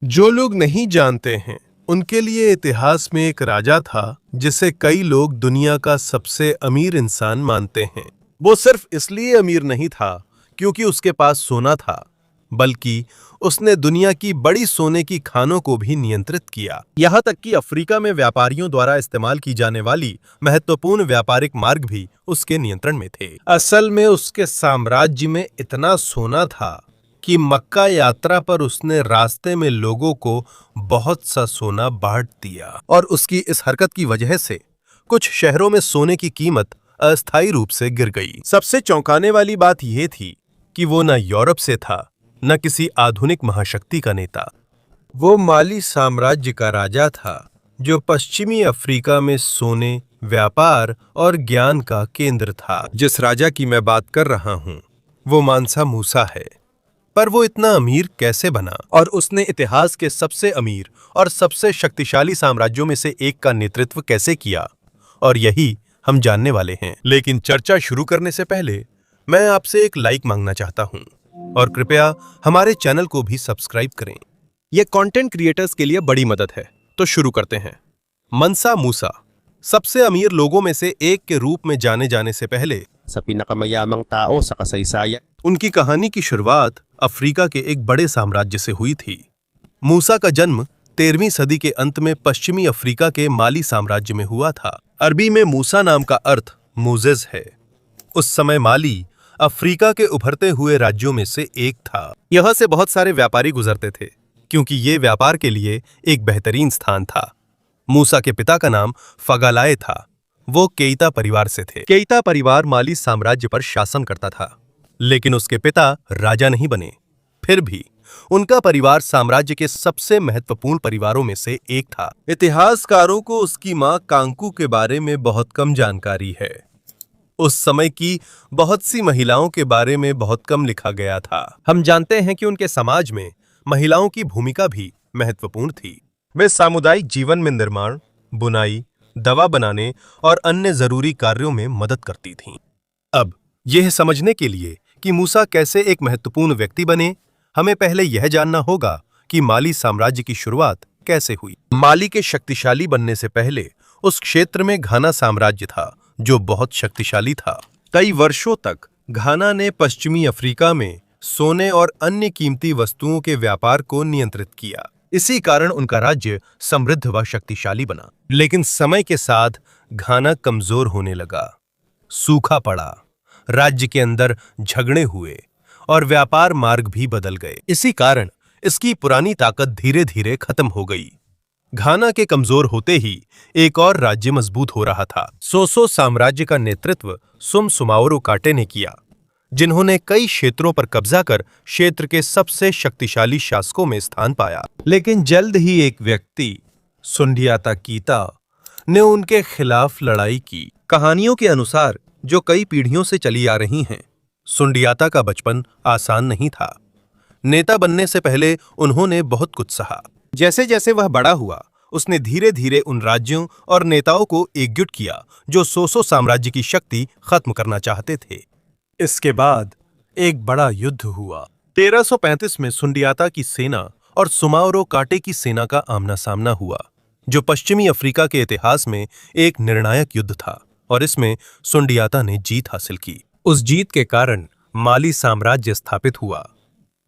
जो लोग नहीं जानते हैं उनके लिए इतिहास में एक राजा था जिसे कई लोग दुनिया का सबसे अमीर इंसान मानते हैं। वो सिर्फ इसलिए अमीर नहीं था क्योंकि उसके पास सोना था, बल्कि उसने दुनिया की बड़ी सोने की खानों को भी नियंत्रित किया। यहाँ तक कि अफ्रीका में व्यापारियों द्वारा इस्तेमाल की जाने वाली महत्वपूर्ण व्यापारिक मार्ग भी उसके नियंत्रण में थे। असल में उसके साम्राज्य में इतना सोना था कि मक्का यात्रा पर उसने रास्ते में लोगों को बहुत सा सोना बांट दिया, और उसकी इस हरकत की वजह से कुछ शहरों में सोने की कीमत अस्थायी रूप से गिर गई। सबसे चौंकाने वाली बात यह थी कि वो न यूरोप से था, न किसी आधुनिक महाशक्ति का नेता। वो माली साम्राज्य का राजा था जो पश्चिमी अफ्रीका में सोने, व्यापार और ज्ञान का केंद्र था। जिस राजा की मैं बात कर रहा हूं वो मानसा मूसा है। पर वो इतना अमीर कैसे बना, और उसने इतिहास के सबसे अमीर और सबसे शक्तिशाली साम्राज्यों में से एक का नेतृत्व कैसे किया, और यही हम जानने वाले हैं। लेकिन चर्चा शुरू करने से पहले मैं आपसे एक लाइक मांगना चाहता हूं, और कृपया हमारे चैनल को भी सब्सक्राइब करें। यह कंटेंट क्रिएटर्स के लिए बड़ी मदद है। तो शुरू करते हैं। मनसा मूसा सबसे अमीर लोगों में से एक के रूप में जाने जाने से पहले sa pinakamayamang tao sa kasaysayan. उनकी कहानी की शुरुआत अफ्रीका के एक बड़े साम्राज्य से हुई थी। मूसा का जन्म 13वीं सदी के अंत में पश्चिमी अफ्रीका के माली साम्राज्य में हुआ था। अरबी में मूसा नाम का अर्थ मोजेस है। उस समय माली अफ्रीका के उभरते हुए राज्यों में से एक था। यहां से बहुत सारे व्यापारी गुजरते थे क्योंकि ये व्यापार के लिए एक बेहतरीन स्थान था। मूसा के पिता का नाम फगालाए था। वो केइता परिवार से थे। केइता परिवार माली साम्राज्य पर शासन करता था, लेकिन उसके पिता राजा नहीं बने। फिर भी उनका परिवार साम्राज्य के सबसे महत्वपूर्ण परिवारों में से एक था। इतिहासकारों को उसकी मां कांकू के बारे में बहुत कम जानकारी है। उस समय की बहुत सी महिलाओं के बारे में बहुत कम लिखा गया था। हम जानते हैं कि उनके समाज में महिलाओं की भूमिका भी महत्वपूर्ण थी। वे सामुदायिक जीवन में निर्माण, बुनाई, दवा बनाने और अन्य जरूरी कार्यों में मदद करती थीं। अब यह समझने के लिए कि मूसा कैसे एक महत्वपूर्ण व्यक्ति बने, हमें पहले यह जानना होगा कि माली साम्राज्य की शुरुआत कैसे हुई। माली के शक्तिशाली बनने से पहले उस क्षेत्र में घाना साम्राज्य था जो बहुत शक्तिशाली था। कई वर्षों तक घाना ने पश्चिमी अफ्रीका में सोने और अन्य कीमती वस्तुओं के व्यापार को नियंत्रित किया। इसी कारण उनका राज्य समृद्ध व शक्तिशाली बना। लेकिन समय के साथ घाना कमजोर होने लगा, सूखा पड़ा, राज्य के अंदर झगड़े हुए और व्यापार मार्ग भी बदल गए। इसी कारण इसकी पुरानी ताकत धीरे धीरे खत्म हो गई। घाना के कमजोर होते ही एक और राज्य मजबूत हो रहा था। सोसो साम्राज्य का नेतृत्व सुम सुमाओरो काटे ने किया, जिन्होंने कई क्षेत्रों पर कब्जा कर क्षेत्र के सबसे शक्तिशाली शासकों में स्थान पाया। लेकिन जल्द ही एक व्यक्ति सुंडियाता कीता ने उनके खिलाफ लड़ाई की। कहानियों के अनुसार, जो कई पीढ़ियों से चली आ रही हैं, सुंडियाता का बचपन आसान नहीं था। नेता बनने से पहले उन्होंने बहुत कुछ सहा। जैसे जैसे वह बड़ा हुआ, उसने धीरे धीरे उन राज्यों और नेताओं को एकजुट किया जो सोसो साम्राज्य की शक्ति खत्म करना चाहते थे। इसके बाद एक बड़ा युद्ध हुआ। 1335 में सुंडियाता की सेना और सुमाओरो काटे की सेना का आमना सामना हुआ, जो पश्चिमी अफ्रीका के इतिहास में एक निर्णायक युद्ध था, और इसमें सुंडियाता ने जीत हासिल की। उस जीत के कारण माली साम्राज्य स्थापित हुआ।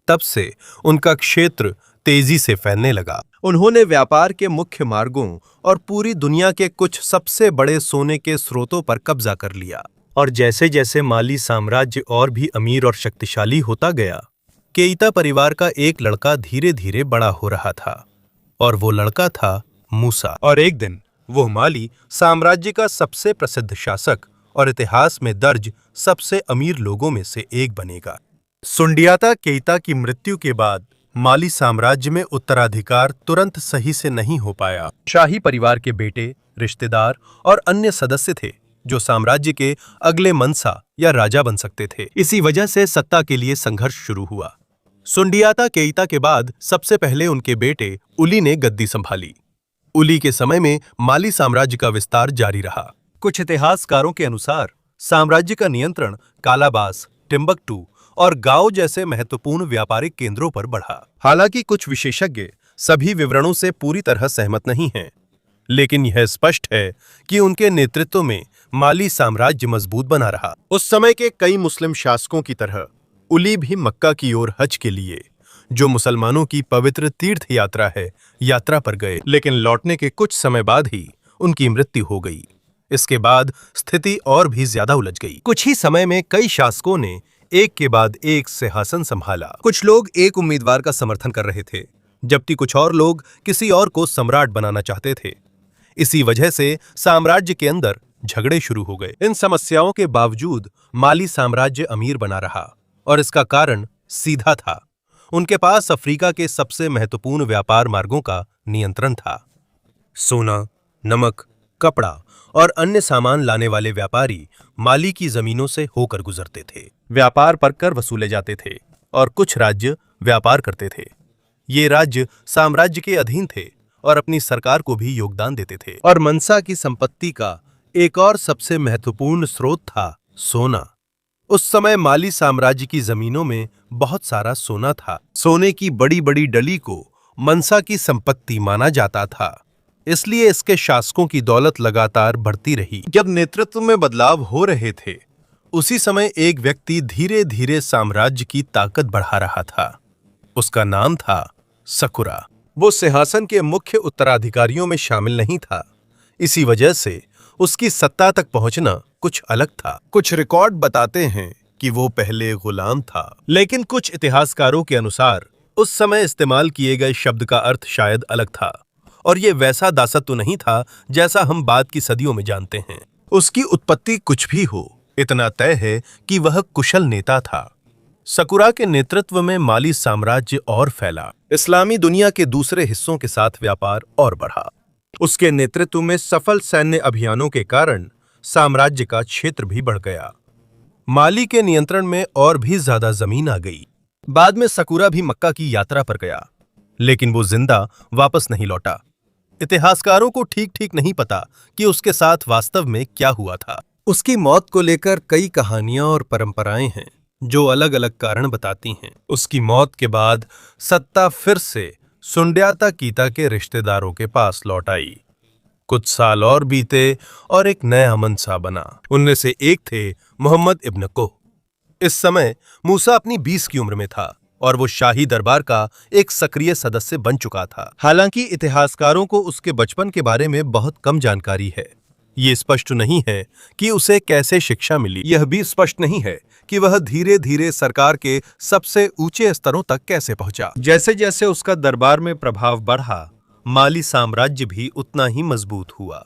तब से उनका क्षेत्र तेजी से फैलने लगा। उन्होंने व्यापार के मुख्य मार्गों और पूरी दुनिया के कुछ सबसे बड़े सोने के स्रोतों पर कब्जा कर लिया। और जैसे जैसे माली साम्राज्य और भी अमीर और शक्तिशाली होता गया, केइता परिवार का एक लड़का धीरे धीरे बड़ा हो रहा था, और वो लड़का था मूसा। और एक दिन वो माली साम्राज्य का सबसे प्रसिद्ध शासक और इतिहास में दर्ज सबसे अमीर लोगों में से एक बनेगा। सुंडियाता केइता की मृत्यु के बाद माली साम्राज्य में उत्तराधिकार तुरंत सही से नहीं हो पाया। शाही परिवार के बेटे, रिश्तेदार और अन्य सदस्य थे जो साम्राज्य के अगले मनसा या राजा बन सकते थे। इसी वजह से सत्ता के लिए संघर्ष शुरू हुआ। सुंडियाता केइता के बाद सबसे पहले उनके बेटे उली ने गद्दी संभाली। उली के समय में माली साम्राज्य का विस्तार जारी रहा। कुछ इतिहासकारों के अनुसार साम्राज्य का नियंत्रण कालाबास, टिम्बकटू और गाओ जैसे महत्वपूर्ण व्यापारिक केंद्रों पर बढ़ा। हालांकि कुछ विशेषज्ञ सभी विवरणों से पूरी तरह सहमत नहीं हैं, लेकिन यह स्पष्ट है कि उनके नेतृत्व में माली साम्राज्य मजबूत बना रहा। उस समय के कई मुस्लिम शासकों की तरह उली भी मक्का की ओर हज के लिए, जो मुसलमानों की पवित्र तीर्थ यात्रा है, यात्रा पर गए, लेकिन लौटने के कुछ समय बाद ही उनकी मृत्यु हो गई। इसके बाद स्थिति और भी ज्यादा उलझ गई। कुछ ही समय में कई शासकों ने एक के बाद एक सिंहासन संभाला। कुछ लोग एक उम्मीदवार का समर्थन कर रहे थे, जबकि कुछ और लोग किसी और को सम्राट बनाना चाहते थे। इसी वजह से साम्राज्य के अंदर झगड़े शुरू हो गए। इन समस्याओं के बावजूद माली साम्राज्य अमीर बना रहा, और इसका कारण सीधा था। उनके पास अफ्रीका के सबसे महत्वपूर्ण व्यापार मार्गों का नियंत्रण था। सोना, नमक, कपड़ा और अन्य सामान लाने वाले व्यापारी माली की जमीनों से होकर गुजरते थे। व्यापार पर कर वसूले जाते थे और कुछ राज्य व्यापार करते थे। ये राज्य साम्राज्य के अधीन थे और अपनी सरकार को भी योगदान देते थे। और मनसा की संपत्ति का एक और सबसे महत्वपूर्ण स्रोत था सोना। उस समय माली साम्राज्य की जमीनों में बहुत सारा सोना था। सोने की बड़ी बड़ी डली को मनसा की संपत्ति माना जाता था, इसलिए इसके शासकों की दौलत लगातार बढ़ती रही। जब नेतृत्व में बदलाव हो रहे थे, उसी समय एक व्यक्ति धीरे धीरे साम्राज्य की ताकत बढ़ा रहा था। उसका नाम था सकुरा। वो सिंहासन के मुख्य उत्तराधिकारियों में शामिल नहीं था। इसी वजह से उसकी सत्ता तक पहुंचना कुछ अलग था। कुछ रिकॉर्ड बताते हैं कि वो पहले गुलाम था, लेकिन कुछ इतिहासकारों के अनुसार उस समय इस्तेमाल किए गए शब्द का अर्थ शायद अलग था, और ये वैसा दासत्व नहीं था जैसा हम बाद की सदियों में जानते हैं। उसकी उत्पत्ति कुछ भी हो, इतना तय है कि वह कुशल नेता था। सकुरा के नेतृत्व में माली साम्राज्य और फैला। इस्लामी दुनिया के दूसरे हिस्सों के साथ व्यापार और बढ़ा। उसके नेतृत्व में सफल सैन्य अभियानों के कारण साम्राज्य का क्षेत्र भी बढ़ गया। माली के नियंत्रण में और भी ज्यादा जमीन आ गई। बाद में सकुरा भी मक्का की यात्रा पर गया, लेकिन वो जिंदा वापस नहीं लौटा। इतिहासकारों को ठीक ठीक नहीं पता कि उसके साथ वास्तव में क्या हुआ था। उसकी मौत को लेकर कई कहानियां और परंपराएं हैं, जो अलग अलग कारण बताती हैं। उसकी मौत के बाद सत्ता फिर से सुंड्याता कीता के रिश्तेदारों के पास लौट आई। कुछ साल और बीते और एक नया मनसा बना। उनमें से एक थे मोहम्मद इब्न को। इस समय मूसा अपनी 20 की उम्र में था और वो शाही दरबार का एक सक्रिय सदस्य बन चुका था। हालांकि इतिहासकारों को उसके बचपन के बारे में बहुत कम जानकारी है। ये स्पष्ट नहीं है कि उसे कैसे शिक्षा मिली। यह भी स्पष्ट नहीं है कि वह धीरे धीरे सरकार के सबसे ऊंचे स्तरों तक कैसे पहुंचा। जैसे जैसे उसका दरबार में प्रभाव बढ़ा, माली साम्राज्य भी उतना ही मजबूत हुआ।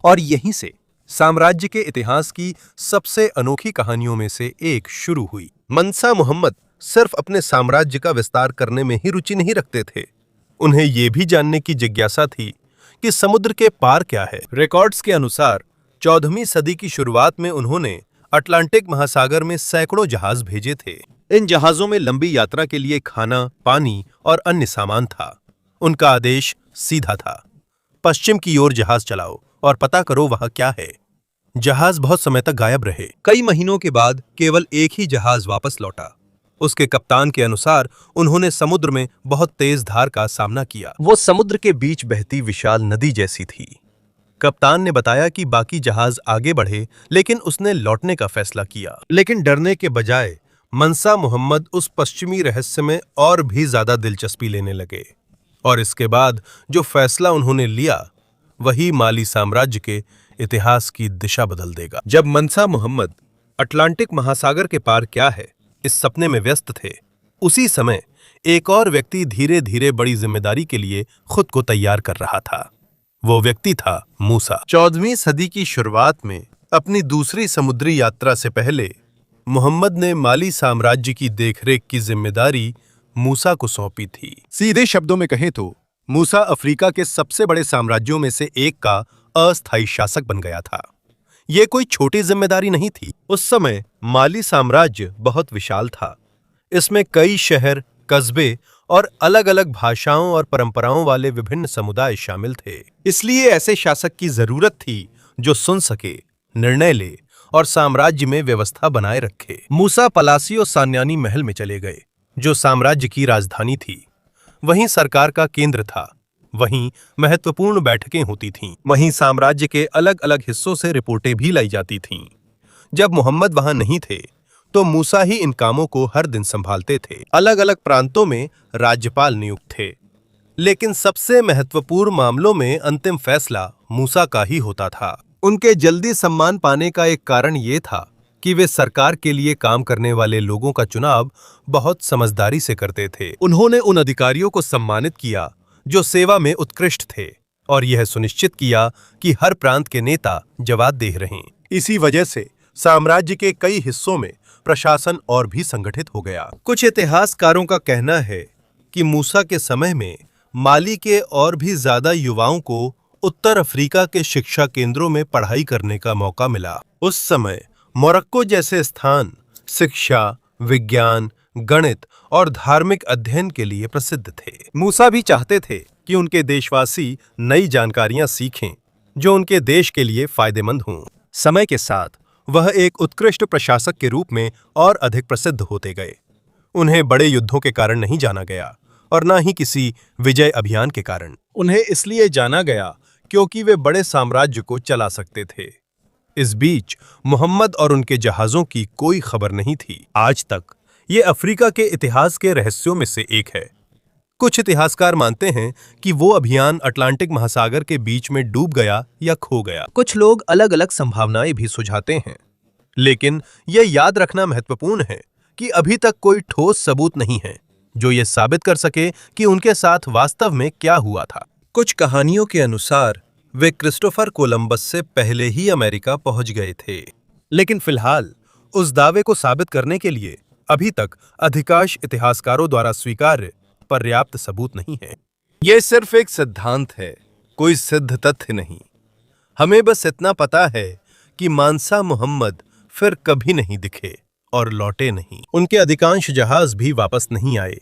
और यहीं से साम्राज्य के इतिहास की सबसे अनोखी कहानियों में से एक शुरू हुई। मनसा मुहम्मद सिर्फ अपने साम्राज्य का विस्तार करने में ही रुचि नहीं रखते थे। उन्हें यह भी जानने की जिज्ञासा थी कि समुद्र के पार क्या है। रिकॉर्ड्स के अनुसार 14वीं सदी की शुरुआत में उन्होंने अटलांटिक महासागर में सैकड़ों जहाज भेजे थे। इन जहाजों में लंबी यात्रा के लिए खाना, पानी और अन्य सामान था। उनका आदेश सीधा था, पश्चिम की ओर जहाज चलाओ और पता करो वहां क्या है। जहाज बहुत समय तक गायब रहे। कई महीनों के बाद केवल एक ही जहाज वापस लौटा। उसके कप्तान के अनुसार उन्होंने समुद्र में बहुत तेज धार का सामना किया। वो समुद्र के बीच बहती विशाल नदी जैसी थी। कप्तान ने बताया कि बाकी जहाज आगे बढ़े, लेकिन उसने लौटने का फैसला किया। लेकिन डरने के बजाय मनसा मुहम्मद उस पश्चिमी रहस्य में और भी ज्यादा दिलचस्पी लेने लगे, और इसके बाद जो फैसला उन्होंने लिया वही माली साम्राज्य के इतिहास की दिशा बदल देगा। जब मनसा मुहम्मद अटलांटिक महासागर के पार क्या है इस सपने में व्यस्त थे, उसी समय एक और व्यक्ति धीरे धीरे बड़ी जिम्मेदारी के लिए खुद को तैयार कर रहा था। वो व्यक्ति था मूसा। 14वीं सदी की शुरुआत में अपनी दूसरी समुद्री यात्रा से पहले मुहम्मद ने माली साम्राज्य की देखरेख की जिम्मेदारी मूसा को सौंपी थी। सीधे शब्दों में कहें तो मूसा अफ्रीका के सबसे बड़े साम्राज्यों में से एक का अस्थायी शासक बन गया था। ये कोई छोटी जिम्मेदारी नहीं थी। उस समय माली साम्राज्य बहुत विशाल था। इसमें कई शहर, कस्बे और अलग अलग भाषाओं और परंपराओं वाले विभिन्न समुदाय शामिल थे। इसलिए ऐसे शासक की जरूरत थी जो सुन सके, निर्णय ले और साम्राज्य में व्यवस्था बनाए रखे। मूसा पलासियो सान्यानी महल में चले गए, जो साम्राज्य की राजधानी थी। वहीं सरकार का केंद्र था। वहीं महत्वपूर्ण बैठकें होती थीं। वहीं साम्राज्य के अलग अलग हिस्सों से रिपोर्टें भी लाई जाती थीं। जब मोहम्मद वहां नहीं थे तो मूसा ही इन कामों को हर दिन संभालते थे। अलग अलग प्रांतों में राज्यपाल नियुक्त थे, लेकिन सबसे महत्वपूर्ण मामलों में अंतिम फैसला मूसा का ही होता था। उनके जल्दी सम्मान पाने का एक कारण ये था कि वे सरकार के लिए काम करने वाले लोगों का चुनाव बहुत समझदारी से करते थे। उन्होंने उन अधिकारियों को सम्मानित किया जो सेवा में उत्कृष्ट थे और यह सुनिश्चित किया कि हर प्रांत के नेता जवाबदेह रहें। इसी वजह से साम्राज्य के कई हिस्सों में प्रशासन और भी संगठित हो गया। कुछ इतिहासकारों का कहना है कि मूसा के समय में माली के और भी ज्यादा युवाओं को उत्तर अफ्रीका के शिक्षा केंद्रों में पढ़ाई करने का मौका मिला। उस समय मोरक्को जैसे स्थान शिक्षा, विज्ञान, गणित और धार्मिक अध्ययन के लिए प्रसिद्ध थे। मूसा भी चाहते थे कि उनके देशवासी नई जानकारियां सीखें जो उनके देश के लिए फायदेमंद हों। समय के साथ वह एक उत्कृष्ट प्रशासक के रूप में और अधिक प्रसिद्ध होते गए। उन्हें बड़े युद्धों के कारण नहीं जाना गया और न ही किसी विजय अभियान के कारण। उन्हें इसलिए जाना गया क्योंकि वे बड़े साम्राज्य को चला सकते थे। इस बीच मोहम्मद और उनके जहाजों की कोई खबर नहीं थी। आज तक ये अफ्रीका के इतिहास के रहस्यों में से एक है। कुछ इतिहासकार मानते हैं कि वो अभियान अटलांटिक महासागर के बीच में डूब गया या खो गया। कुछ लोग अलग अलग संभावनाएं भी सुझाते हैं, लेकिन यह याद रखना महत्वपूर्ण है कि अभी तक कोई ठोस सबूत नहीं है जो ये साबित कर सके कि उनके साथ वास्तव में क्या हुआ था। कुछ कहानियों के अनुसार वे क्रिस्टोफर कोलंबस से पहले ही अमेरिका पहुंच गए थे, लेकिन फिलहाल उस दावे को साबित करने के लिए अभी तक अधिकांश इतिहासकारों द्वारा स्वीकार्य पर्याप्त सबूत नहीं है। यह सिर्फ एक सिद्धांत है, कोई सिद्ध तथ्य नहीं। हमें बस इतना पता है कि मानसा मोहम्मद फिर कभी नहीं दिखे और लौटे नहीं। उनके अधिकांश जहाज भी वापस नहीं आए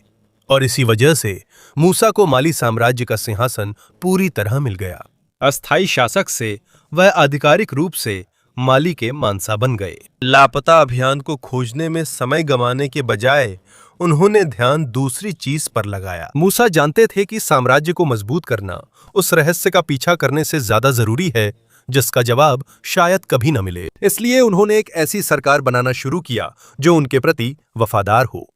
और इसी वजह से मूसा को माली साम्राज्य का सिंहासन पूरी तरह मिल गया। अस्थायी शासक से वह आधिकारिक रूप से माली के मानसा बन गए। लापता अभियान को खोजने में समय गंवाने के बजाय उन्होंने ध्यान दूसरी चीज पर लगाया। मूसा जानते थे कि साम्राज्य को मजबूत करना उस रहस्य का पीछा करने से ज्यादा जरूरी है जिसका जवाब शायद कभी न मिले। इसलिए उन्होंने एक ऐसी सरकार बनाना शुरू किया जो उनके प्रति वफादार हो।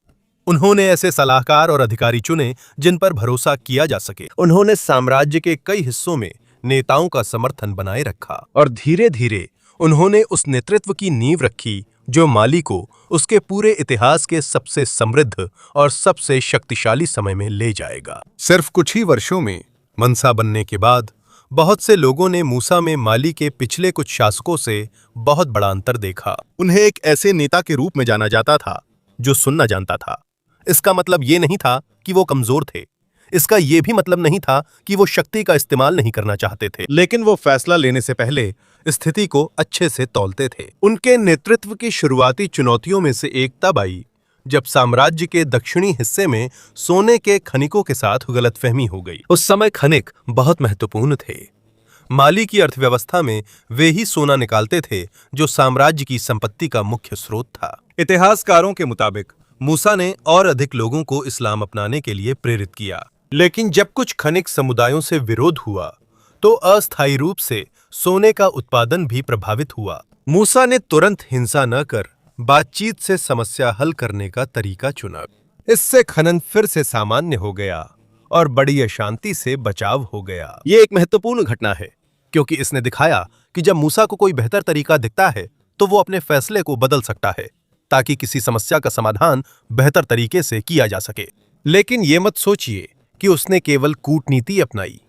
उन्होंने ऐसे सलाहकार और अधिकारी चुने जिन पर भरोसा किया जा सके। उन्होंने साम्राज्य के कई हिस्सों में नेताओं का समर्थन बनाए रखा और धीरे धीरे उन्होंने उस नेतृत्व की नींव रखी जो माली को उसके पूरे इतिहास के सबसे समृद्ध और सबसे शक्तिशाली समय में ले जाएगा। सिर्फ कुछ ही वर्षों में मंसा बनने के बाद बहुत से लोगों ने मूसा में माली के पिछले कुछ शासकों से बहुत बड़ा अंतर देखा। उन्हें एक ऐसे नेता के रूप में जाना जाता था जो सुनना जानता था। इसका मतलब ये नहीं था कि वो कमजोर थे। इसका यह भी मतलब नहीं था कि वो शक्ति का इस्तेमाल नहीं करना चाहते थे, लेकिन वो फैसला लेने से पहले स्थिति को अच्छे से तौलते थे। उनके नेतृत्व की शुरुआती चुनौतियों में से एक तब आई जब साम्राज्य के दक्षिणी हिस्से में सोने के खनिकों के साथ गलतफहमी हो गई। उस समय खनिक बहुत महत्वपूर्ण थे। माली की अर्थव्यवस्था में वे ही सोना निकालते थे जो साम्राज्य की संपत्ति का मुख्य स्रोत था। इतिहासकारों के मुताबिक मूसा ने और अधिक लोगों को इस्लाम अपनाने के लिए प्रेरित किया, लेकिन जब कुछ खनिक समुदायों से विरोध हुआ तो अस्थायी रूप से सोने का उत्पादन भी प्रभावित हुआ। मूसा ने तुरंत हिंसा न कर बातचीत से समस्या हल करने का तरीका चुना। इससे खनन फिर से सामान्य हो गया और बड़ी अशांति से बचाव हो गया। ये एक महत्वपूर्ण घटना है क्योंकि इसने दिखाया कि जब मूसा को कोई बेहतर तरीका दिखता है तो वो अपने फैसले को बदल सकता है ताकि किसी समस्या का समाधान बेहतर तरीके से किया जा सके। लेकिन ये मत सोचिए कि उसने केवल कूटनीति अपनाई।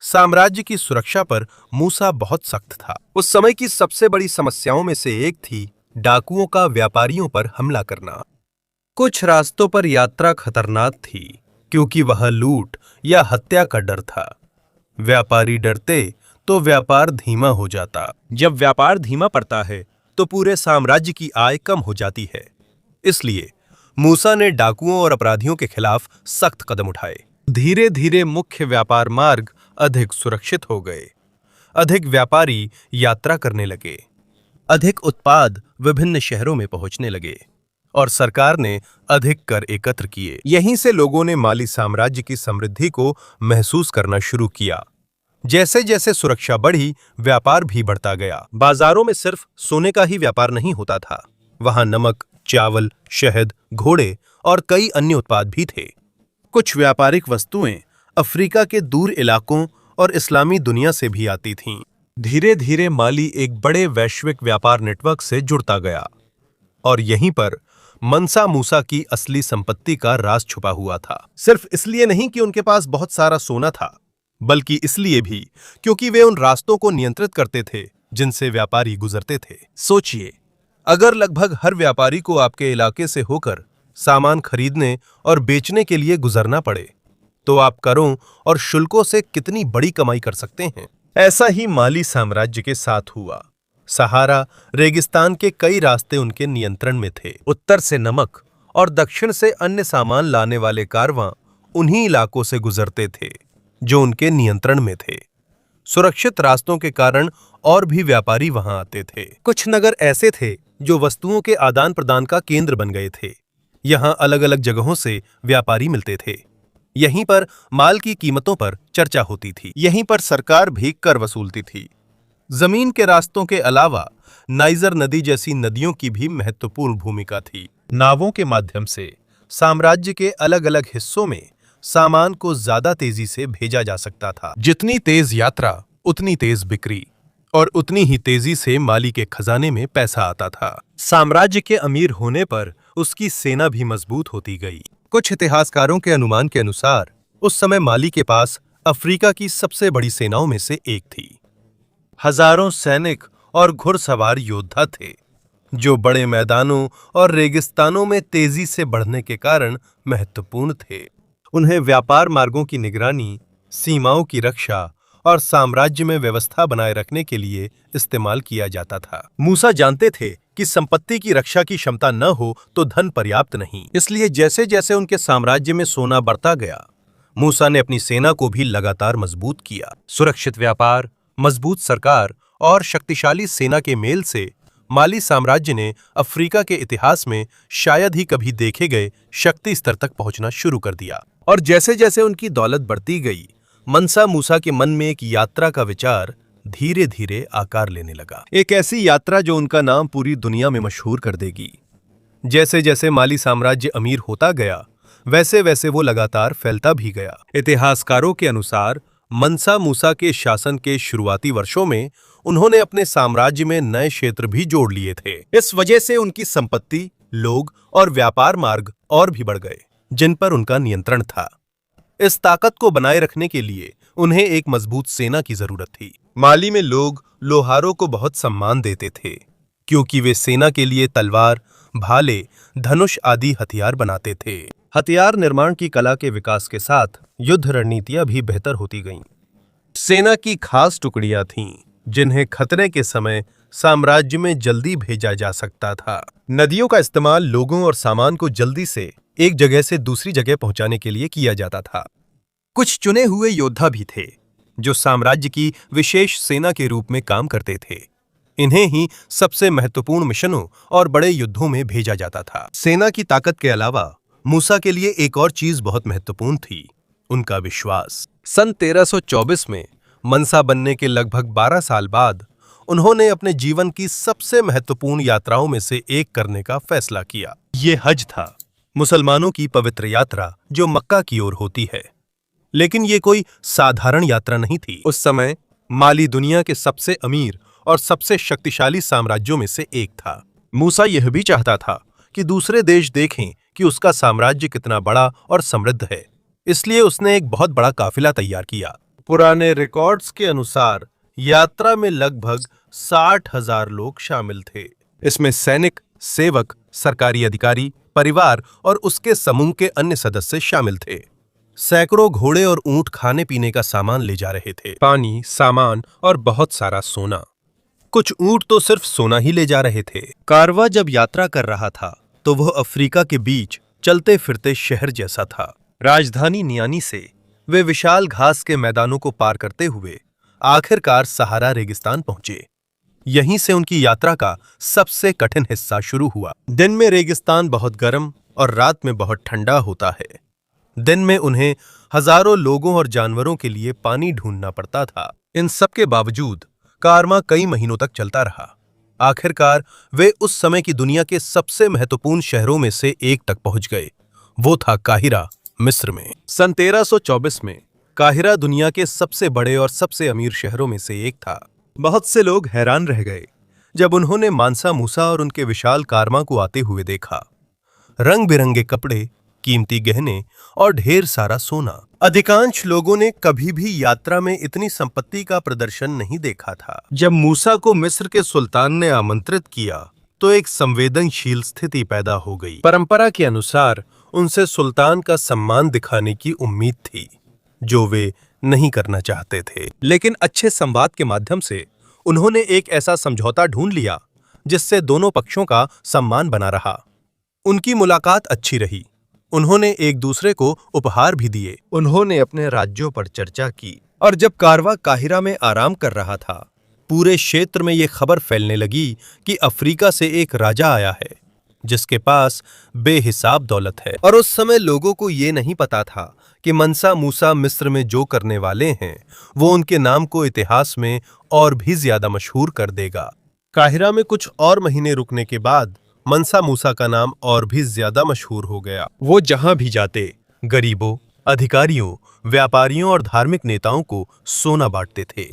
साम्राज्य की सुरक्षा पर मूसा बहुत सख्त था। उस समय की सबसे बड़ी समस्याओं में से एक थी डाकुओं का व्यापारियों पर हमला करना। कुछ रास्तों पर यात्रा खतरनाक थी क्योंकि वह लूट या हत्या का डर था। व्यापारी डरते तो व्यापार धीमा हो जाता। जब व्यापार धीमा पड़ता है तो पूरे साम्राज्य की आय कम हो जाती है। इसलिए मूसा ने डाकुओं और अपराधियों के खिलाफ सख्त कदम उठाए। धीरे धीरे मुख्य व्यापार मार्ग अधिक सुरक्षित हो गए। अधिक व्यापारी यात्रा करने लगे। अधिक उत्पाद विभिन्न शहरों में पहुंचने लगे और सरकार ने अधिक कर एकत्र किए। यहीं से लोगों ने माली साम्राज्य की समृद्धि को महसूस करना शुरू किया। जैसे जैसे सुरक्षा बढ़ी, व्यापार भी बढ़ता गया। बाजारों में सिर्फ सोने का ही व्यापार नहीं होता था, वहां नमक, चावल, शहद, घोड़े और कई अन्य उत्पाद भी थे। कुछ व्यापारिक वस्तुएं अफ्रीका के दूर इलाकों और इस्लामी दुनिया से भी आती थीं। धीरे धीरे माली एक बड़े वैश्विक व्यापार नेटवर्क से जुड़ता गया और यहीं पर मनसा मूसा की असली संपत्ति का राज छुपा हुआ था। सिर्फ इसलिए नहीं कि उनके पास बहुत सारा सोना था, बल्कि इसलिए भी क्योंकि वे उन रास्तों को नियंत्रित करते थे जिनसे व्यापारी गुजरते थे। सोचिए, अगर लगभग हर व्यापारी को आपके इलाके से होकर सामान खरीदने और बेचने के लिए गुजरना पड़े, तो आप करों और शुल्कों से कितनी बड़ी कमाई कर सकते हैं। ऐसा ही माली साम्राज्य के साथ हुआ। सहारा रेगिस्तान के कई रास्ते उनके नियंत्रण में थे। उत्तर से नमक और दक्षिण से अन्य सामान लाने वाले कारवां उन्हीं इलाकों से गुजरते थे जो उनके नियंत्रण में थे। सुरक्षित रास्तों के कारण और भी व्यापारी वहां आते थे। कुछ नगर ऐसे थे जो वस्तुओं के आदान प्रदान का केंद्र बन गए थे। यहां अलग अलग जगहों से व्यापारी मिलते थे। यहीं पर माल की कीमतों पर चर्चा होती थी। यहीं पर सरकार भी कर वसूलती थी। जमीन के रास्तों के अलावा नाइजर नदी जैसी नदियों की भी महत्वपूर्ण भूमिका थी। नावों के माध्यम से साम्राज्य के अलग अलग हिस्सों में सामान को ज्यादा तेजी से भेजा जा सकता था। जितनी तेज यात्रा, उतनी तेज बिक्री और उतनी ही तेजी से माली के खजाने में पैसा आता था। साम्राज्य के अमीर होने पर उसकी सेना भी मजबूत होती गई। कुछ इतिहासकारों के अनुमान के अनुसार उस समय माली के पास अफ्रीका की सबसे बड़ी सेनाओं में से एक थी। हजारों सैनिक और घुड़सवार योद्धा थे जो बड़े मैदानों और रेगिस्तानों में तेजी से बढ़ने के कारण महत्वपूर्ण थे। उन्हें व्यापार मार्गों की निगरानी, सीमाओं की रक्षा और साम्राज्य में व्यवस्था बनाए रखने के लिए इस्तेमाल किया जाता था। मूसा जानते थे कि संपत्ति की रक्षा की क्षमता न हो तो धन पर्याप्त नहीं। इसलिए जैसे जैसे उनके साम्राज्य में सोना बढ़ता गया, मूसा ने अपनी सेना को भी लगातार मजबूत किया। सुरक्षित व्यापार, मजबूत सरकार और शक्तिशाली सेना के मेल से माली साम्राज्य ने अफ्रीका के इतिहास में शायद ही कभी देखे गए शक्ति स्तर तक पहुंचना शुरू कर दिया। और जैसे जैसे उनकी दौलत बढ़ती गई, मनसा मूसा के मन में एक यात्रा का विचार धीरे धीरे आकार लेने लगा। एक ऐसी यात्रा जो उनका नाम पूरी दुनिया में मशहूर कर देगी। जैसे जैसे माली साम्राज्य अमीर होता गया, वैसे वैसे वो लगातार फैलता भी गया। इतिहासकारों के अनुसार मनसा मूसा के शासन के शुरुआती वर्षों में उन्होंने अपने साम्राज्य में नए क्षेत्र भी जोड़ लिए थे। इस वजह से उनकी संपत्ति, लोग और व्यापार मार्ग और भी बढ़ गए जिन पर उनका नियंत्रण था। इस ताकत को बनाए रखने के लिए उन्हें एक मजबूत सेना की जरूरत थी। माली में लोग लोहारों को बहुत सम्मान देते थे क्योंकि वे सेना के लिए तलवार, भाले, धनुष आदि हथियार बनाते थे। हथियार निर्माण की कला के विकास के साथ युद्ध रणनीतियां भी बेहतर होती गईं। सेना की खास टुकड़ियां थीं जिन्हें खतरे के समय साम्राज्य में जल्दी भेजा जा सकता था। नदियों का इस्तेमाल लोगों और सामान को जल्दी से एक जगह से दूसरी जगह पहुंचाने के लिए किया जाता था। कुछ चुने हुए योद्धा भी थे जो साम्राज्य की विशेष सेना के रूप में काम करते थे। इन्हें ही सबसे महत्वपूर्ण मिशनों और बड़े युद्धों में भेजा जाता था। सेना की ताकत के अलावा मूसा के लिए एक और चीज बहुत महत्वपूर्ण थी, उनका विश्वास। सन 1324 में मनसा बनने के लगभग 12 साल बाद उन्होंने अपने जीवन की सबसे महत्वपूर्ण यात्राओं में से एक करने का फैसला किया। ये हज था, मुसलमानों की पवित्र यात्रा जो मक्का की ओर होती है। लेकिन ये कोई साधारण यात्रा नहीं थी। उस समय माली दुनिया के सबसे अमीर और सबसे शक्तिशाली साम्राज्यों में से एक था। मूसा यह भी चाहता था कि दूसरे देश देखें कि उसका साम्राज्य कितना बड़ा और समृद्ध है। इसलिए उसने एक बहुत बड़ा काफिला तैयार किया। पुराने रिकॉर्ड्स के अनुसार यात्रा में लगभग 60,000 लोग शामिल थे। इसमें सैनिक, सेवक, सरकारी अधिकारी, परिवार और उसके समूह के अन्य सदस्य शामिल थे। सैकड़ों घोड़े और ऊंट खाने पीने का सामान ले जा रहे थे, पानी, सामान और बहुत सारा सोना। कुछ ऊंट तो सिर्फ सोना ही ले जा रहे थे। कारवां जब यात्रा कर रहा था तो वह अफ्रीका के बीच चलते फिरते शहर जैसा था। राजधानी नियानी से वे विशाल घास के मैदानों को पार करते हुए आखिरकार सहारा रेगिस्तान पहुंचे। यहीं से उनकी यात्रा का सबसे कठिन हिस्सा शुरू हुआ। दिन में रेगिस्तान बहुत गर्म और रात में बहुत ठंडा होता है। दिन में उन्हें हजारों लोगों और जानवरों के लिए पानी ढूंढना पड़ता था। इन सब के बावजूद कारवां कई महीनों तक चलता रहा। आखिरकार वे उस समय की दुनिया के सबसे महत्वपूर्ण शहरों में से एक तक पहुंच गए। वो था काहिरा, मिस्र में। सन 1324 में काहिरा दुनिया के सबसे बड़े और सबसे अमीर शहरों में से एक था। बहुत से लोग हैरान रह गए जब उन्होंने मानसा मूसा और उनके विशाल कारवां को आते हुए देखा। रंग बिरंगे कपड़े, कीमती गहने और ढेर सारा सोना। अधिकांश लोगों ने कभी भी यात्रा में इतनी संपत्ति का प्रदर्शन नहीं देखा था। जब मूसा को मिस्र के सुल्तान ने आमंत्रित किया तो एक संवेदनशील स्थिति पैदा हो गई। परंपरा के अनुसार उनसे सुल्तान का सम्मान दिखाने की उम्मीद थी, जो वे नहीं करना चाहते थे। लेकिन अच्छे संवाद के माध्यम से उन्होंने एक ऐसा समझौता ढूंढ लिया जिससे दोनों पक्षों का सम्मान बना रहा। उनकी मुलाकात अच्छी रही। उन्होंने एक दूसरे को उपहार भी दिए। उन्होंने अपने राज्यों पर चर्चा की और जब कारवां काहिरा में आराम कर रहा था, पूरे क्षेत्र में यह खबर फैलने लगी कि अफ्रीका से एक राजा आया है जिसके पास बेहिसाब दौलत है। और उस समय लोगों को यह नहीं पता था कि मनसा मूसा मिस्र में जो करने वाले हैं वो उनके नाम को इतिहास में और भी ज्यादा मशहूर कर देगा। काहिरा में कुछ और महीने रुकने के बाद मनसा मूसा का नाम और भी ज्यादा मशहूर हो गया। वो जहां भी जाते गरीबों, अधिकारियों, व्यापारियों और धार्मिक नेताओं को सोना बांटते थे।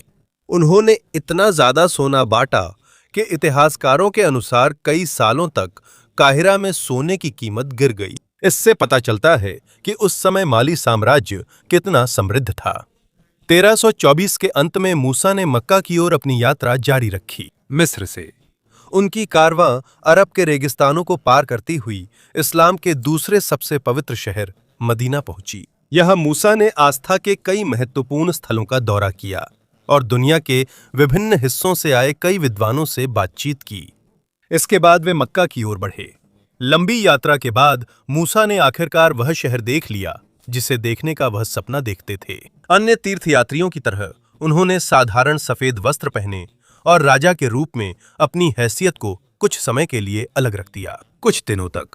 उन्होंने इतना ज्यादा सोना बांटा कि इतिहासकारों के अनुसार कई सालों तक काहिरा में सोने की कीमत गिर गई। इससे पता चलता है कि उस समय माली साम्राज्य कितना समृद्ध था। 1324 के अंत में मूसा ने मक्का की ओर अपनी यात्रा जारी रखी। मिस्र से उनकी कारवां अरब के रेगिस्तानों को पार करती हुई इस्लाम के दूसरे सबसे पवित्र शहर मदीना पहुंची। यहां मूसा ने आस्था के कई महत्वपूर्ण स्थलों का दौरा किया और दुनिया के विभिन्न हिस्सों से आए कई विद्वानों से बातचीत की। इसके बाद वे मक्का की ओर बढ़े। लंबी यात्रा के बाद मूसा ने आखिरकार वह शहर देख लिया जिसे देखने का वह सपना देखते थे। अन्य तीर्थयात्रियों की तरह उन्होंने साधारण सफेद वस्त्र पहने और राजा के रूप में अपनी हैसियत को कुछ समय के लिए अलग रख दिया। कुछ दिनों तक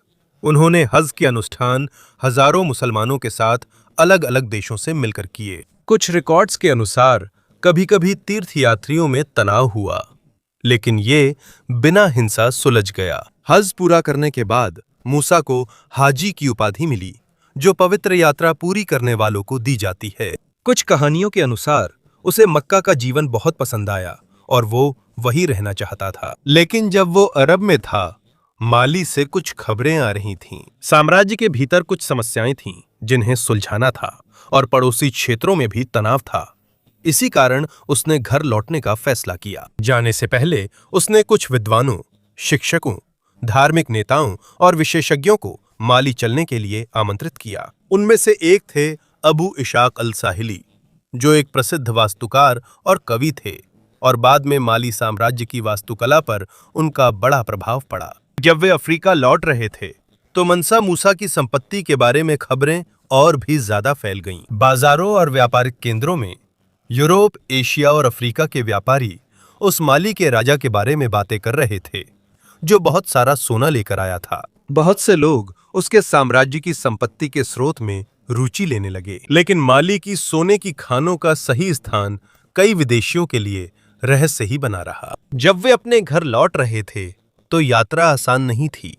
उन्होंने हज के अनुष्ठान हजारों मुसलमानों के साथ अलग अलग देशों से मिलकर किए। कुछ रिकॉर्ड्स के अनुसार कभी-कभी तीर्थयात्रियों में तनाव हुआ, लेकिन ये बिना हिंसा सुलझ गया। हज पूरा करने के बाद मूसा को हाजी की उपाधि मिली, जो पवित्र यात्रा पूरी करने वालों को दी जाती है। कुछ कहानियों के अनुसार उसे मक्का का जीवन बहुत पसंद आया और वो वहीं रहना चाहता था। लेकिन जब वो अरब में था, माली से कुछ खबरें आ रही थीं। साम्राज्य के भीतर कुछ समस्याएं थीं जिन्हें सुलझाना था और पड़ोसी क्षेत्रों में भी तनाव था। इसी कारण उसने घर लौटने का फैसला किया। जाने से पहले उसने कुछ विद्वानों, शिक्षकों, धार्मिक नेताओं और विशेषज्ञों को माली चलने के लिए आमंत्रित किया। उनमें से एक थे अबू इशाक अल साहिली, जो एक प्रसिद्ध वास्तुकार और कवि थे, और बाद में माली साम्राज्य की वास्तुकला पर उनका बड़ा प्रभाव पड़ा। जब वे अफ्रीका लौट रहे थे तो मनसा मूसा की संपत्ति के बारे में खबरें और भी ज्यादा फैल गईं। बाजारों और व्यापारिक केंद्रों में यूरोप, एशिया और अफ्रीका के व्यापारी उस माली के राजा के बारे में बातें कर रहे थे, जो बहुत सारा सोना लेकर आया था। बहुत से लोग उसके साम्राज्य की संपत्ति के स्रोत में रुचि लेने लगे, लेकिन माली की सोने की खानों का सही स्थान कई विदेशियों के लिए रहस्य ही बना रहा। जब वे अपने घर लौट रहे थे तो यात्रा आसान नहीं थी।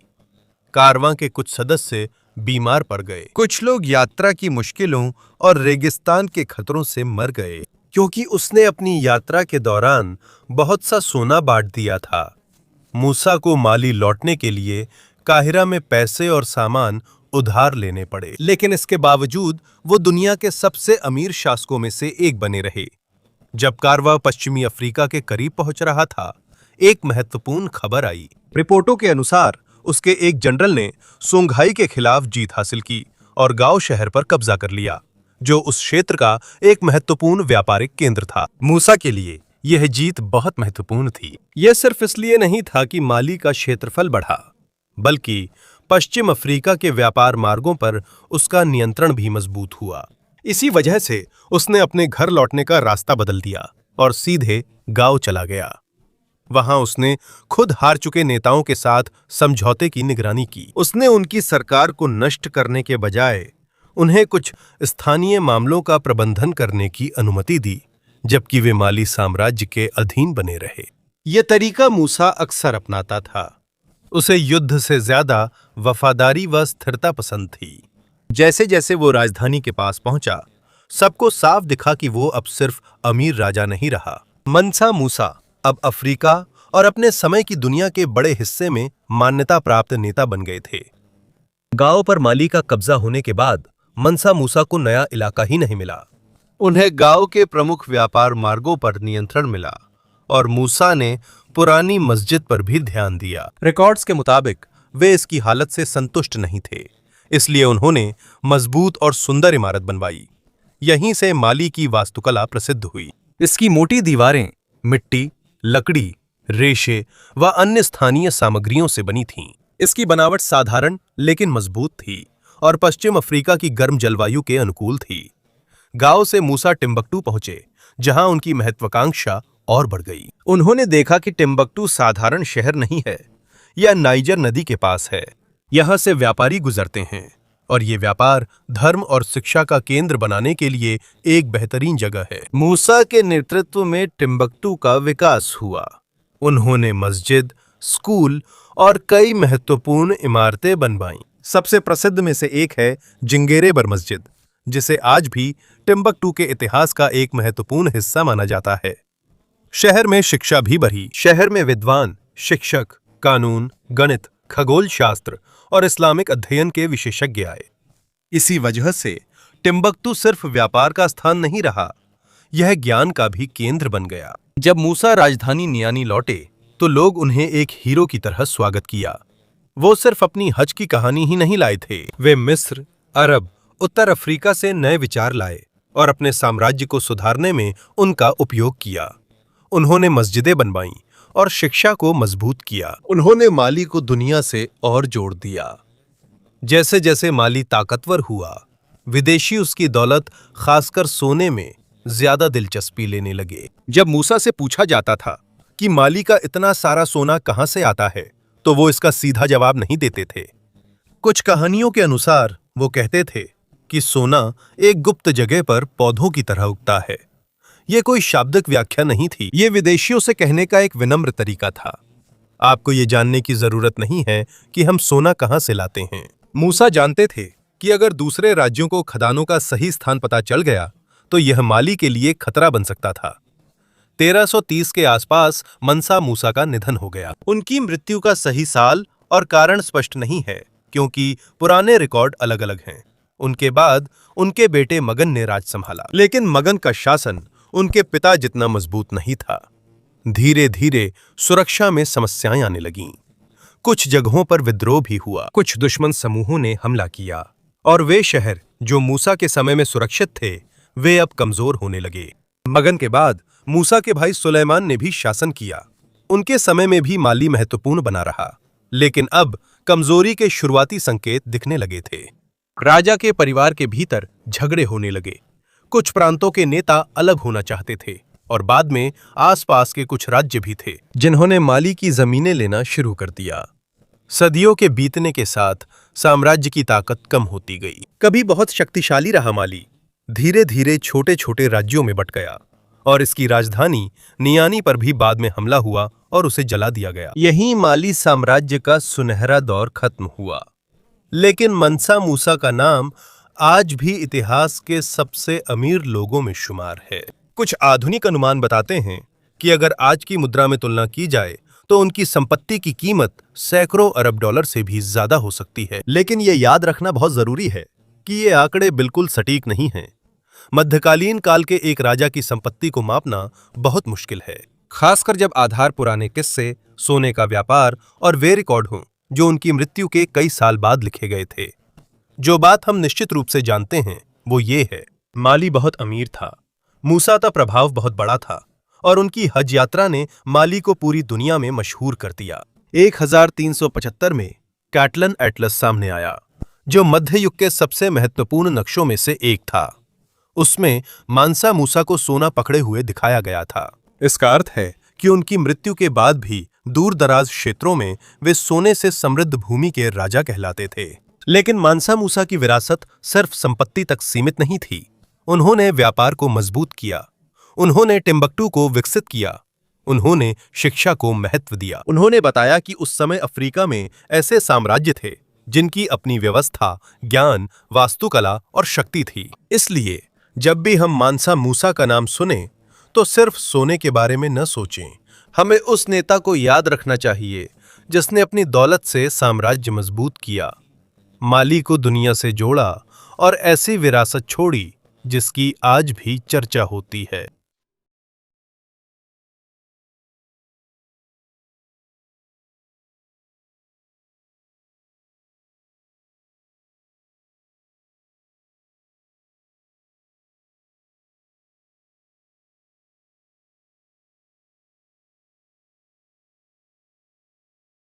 कारवां के कुछ सदस्य बीमार पड़ गए। कुछ लोग यात्रा की मुश्किलों और रेगिस्तान के खतरों से मर गए, क्योंकि उसने अपनी यात्रा के दौरान बहुत सा सोना बांट दिया था। मूसा को माली लौटने के लिए काहिरा में पैसे और सामान उधार लेने पड़े, लेकिन इसके बावजूद वो दुनिया के सबसे अमीर शासकों में से एक बने रहे। जब कारवां पश्चिमी अफ्रीका के करीब पहुंच रहा था, एक महत्वपूर्ण खबर आई। रिपोर्टों के अनुसार उसके एक जनरल ने सोंघाई के खिलाफ जीत हासिल की और गांव शहर पर कब्जा कर लिया, जो उस क्षेत्र का एक महत्वपूर्ण व्यापारिक केंद्र था। मूसा के लिए यह जीत बहुत महत्वपूर्ण थी। यह सिर्फ इसलिए नहीं था कि माली का क्षेत्रफल बढ़ा, बल्कि पश्चिम अफ्रीका के व्यापार मार्गों पर उसका नियंत्रण भी मजबूत हुआ। इसी वजह से उसने अपने घर लौटने का रास्ता बदल दिया और सीधे गांव चला गया। वहां उसने खुद हार चुके नेताओं के साथ समझौते की निगरानी की। उसने उनकी सरकार को नष्ट करने के बजाय उन्हें कुछ स्थानीय मामलों का प्रबंधन करने की अनुमति दी, जबकि वे माली साम्राज्य के अधीन बने रहे। यह तरीका मूसा अक्सर अपनाता था। उसे युद्ध से ज्यादा वफादारी व स्थिरता पसंद थी। जैसे जैसे वो राजधानी के पास पहुंचा, सबको साफ दिखा कि वो अब सिर्फ अमीर राजा नहीं रहा। मंसा मूसा अब अफ्रीका और अपने समय की दुनिया के बड़े हिस्से में मान्यता प्राप्त नेता बन गए थे। गांव पर माली का कब्जा होने के बाद मंसा मूसा को नया इलाका ही नहीं मिला। उन्हें गांव के प्रमुख व्यापार मार्गों पर नियंत्रण मिला और मूसा ने पुरानी मस्जिद पर भी ध्यान दिया। रिकॉर्ड्स के मुताबिक वे इसकी हालत से संतुष्ट नहीं थे, इसलिए उन्होंने मजबूत और सुंदर इमारत बनवाई। यहीं से माली की वास्तुकला प्रसिद्ध हुई। इसकी मोटी दीवारें मिट्टी, लकड़ी, रेशे व अन्य स्थानीय सामग्रियों से बनी थीं। इसकी बनावट साधारण लेकिन मजबूत थी और पश्चिम अफ्रीका की गर्म जलवायु के अनुकूल थी। गांव से मूसा टिम्बक्टू पहुंचे, जहां उनकी महत्वाकांक्षा और बढ़ गई। उन्होंने देखा कि टिम्बक्टू साधारण शहर नहीं है, यह नाइजर नदी के पास है। यहां से व्यापारी गुजरते हैं और ये व्यापार धर्म और शिक्षा का केंद्र बनाने के लिए एक बेहतरीन जगह है। मूसा के नेतृत्व में टिम्बक्टू का विकास हुआ। उन्होंने मस्जिद, स्कूल और कई महत्वपूर्ण इमारतें बनवाईं। सबसे प्रसिद्ध में से एक है जिंगेरेबर मस्जिद, जिसे आज भी टिम्बक्टू के इतिहास का एक महत्वपूर्ण हिस्सा माना जाता है। शहर में शिक्षा भी बढ़ी। शहर में विद्वान, शिक्षक, कानून, गणित, खगोल शास्त्र और इस्लामिक अध्ययन के विशेषज्ञ आए। इसी वजह से टिम्बक्टू सिर्फ व्यापार का स्थान नहीं रहा, यह ज्ञान का भी केंद्र बन गया। जब मूसा राजधानी नियानी लौटे तो लोग उन्हें एक हीरो की तरह स्वागत किया। वो सिर्फ अपनी हज की कहानी ही नहीं लाए थे, वे मिस्र, अरब, उत्तर अफ्रीका से नए विचार लाए और अपने साम्राज्य को सुधारने में उनका उपयोग किया। उन्होंने मस्जिदें बनवाईं और शिक्षा को मजबूत किया। उन्होंने माली को दुनिया से और जोड़ दिया। जैसे जैसे माली ताकतवर हुआ, विदेशी उसकी दौलत, खासकर सोने में ज्यादा दिलचस्पी लेने लगे। जब मूसा से पूछा जाता था कि माली का इतना सारा सोना कहां से आता है, तो वो इसका सीधा जवाब नहीं देते थे। कुछ कहानियों के अनुसार वो कहते थे कि सोना एक गुप्त जगह पर पौधों की तरह उगता है। ये कोई शाब्दिक व्याख्या नहीं थी, ये विदेशियों से कहने का एक विनम्र तरीका था। आपको ये जानने की जरूरत नहीं है कि हम सोना कहां से लाते हैं। मूसा जानते थे कि अगर दूसरे राज्यों को खदानों का सही स्थान पता चल गया तो यह माली के लिए खतरा बन सकता था। 1330 के आसपास मंसा मूसा का निधन हो गया। उनकी मृत्यु का सही साल और कारण स्पष्ट नहीं है, क्योंकि पुराने रिकॉर्ड अलग अलग हैं। उनके बाद उनके बेटे मगन ने राज संभाला, लेकिन मगन का शासन उनके पिता जितना मजबूत नहीं था। धीरे धीरे सुरक्षा में समस्याएं आने लगीं। कुछ जगहों पर विद्रोह भी हुआ, कुछ दुश्मन समूहों ने हमला किया और वे शहर जो मूसा के समय में सुरक्षित थे, वे अब कमजोर होने लगे। मगन के बाद मूसा के भाई सुलेमान ने भी शासन किया। उनके समय में भी माली महत्वपूर्ण बना रहा, लेकिन अब कमजोरी के शुरुआती संकेत दिखने लगे थे। राजा के परिवार के भीतर झगड़े होने लगे। कुछ प्रांतों के नेता अलग होना चाहते थे और बाद में आसपास के कुछ राज्य भी थे जिन्होंने माली की जमीनें लेना शुरू कर दिया। सदियों के बीतने के साथ साम्राज्य की ताकत कम होती गई। कभी बहुत शक्तिशाली रहा माली, धीरे धीरे छोटे छोटे राज्यों में बंट गया और इसकी राजधानी नियानी पर भी बाद में हमला हुआ और उसे जला दिया गया। यहीं माली साम्राज्य का सुनहरा दौर खत्म हुआ। लेकिन मंसा मूसा का नाम आज भी इतिहास के सबसे अमीर लोगों में शुमार है। कुछ आधुनिक अनुमान बताते हैं कि अगर आज की मुद्रा में तुलना की जाए तो उनकी संपत्ति की कीमत सैकड़ों अरब डॉलर से भी ज्यादा हो सकती है। लेकिन ये याद रखना बहुत जरूरी है कि ये आंकड़े बिल्कुल सटीक नहीं हैं। मध्यकालीन काल के एक राजा की संपत्ति को मापना बहुत मुश्किल है, खासकर जब आधार पुराने किस्से, सोने का व्यापार और वे रिकॉर्ड हों जो उनकी मृत्यु के कई साल बाद लिखे गए थे। जो बात हम निश्चित रूप से जानते हैं वो ये है, माली बहुत अमीर था, मूसा का प्रभाव बहुत बड़ा था और उनकी हज यात्रा ने माली को पूरी दुनिया में मशहूर कर दिया। 1375 में कैटलन एटलस सामने आया, जो मध्य युग के सबसे महत्वपूर्ण नक्शों में से एक था। उसमें मानसा मूसा को सोना पकड़े हुए दिखाया गया था। इसका अर्थ है कि उनकी मृत्यु के बाद भी दूर दराज क्षेत्रों में वे सोने से समृद्ध भूमि के राजा कहलाते थे। लेकिन मानसा मूसा की विरासत सिर्फ संपत्ति तक सीमित नहीं थी। उन्होंने व्यापार को मजबूत किया, उन्होंने टिम्बक्टू को विकसित किया, उन्होंने शिक्षा को महत्व दिया। उन्होंने बताया कि उस समय अफ्रीका में ऐसे साम्राज्य थे जिनकी अपनी व्यवस्था, ज्ञान, वास्तुकला और शक्ति थी। इसलिए जब भी हम मानसा मूसा का नाम सुने तो सिर्फ सोने के बारे में न सोचें। हमें उस नेता को याद रखना चाहिए जिसने अपनी दौलत से साम्राज्य मजबूत किया, माली को दुनिया से जोड़ा और ऐसी विरासत छोड़ी जिसकी आज भी चर्चा होती है।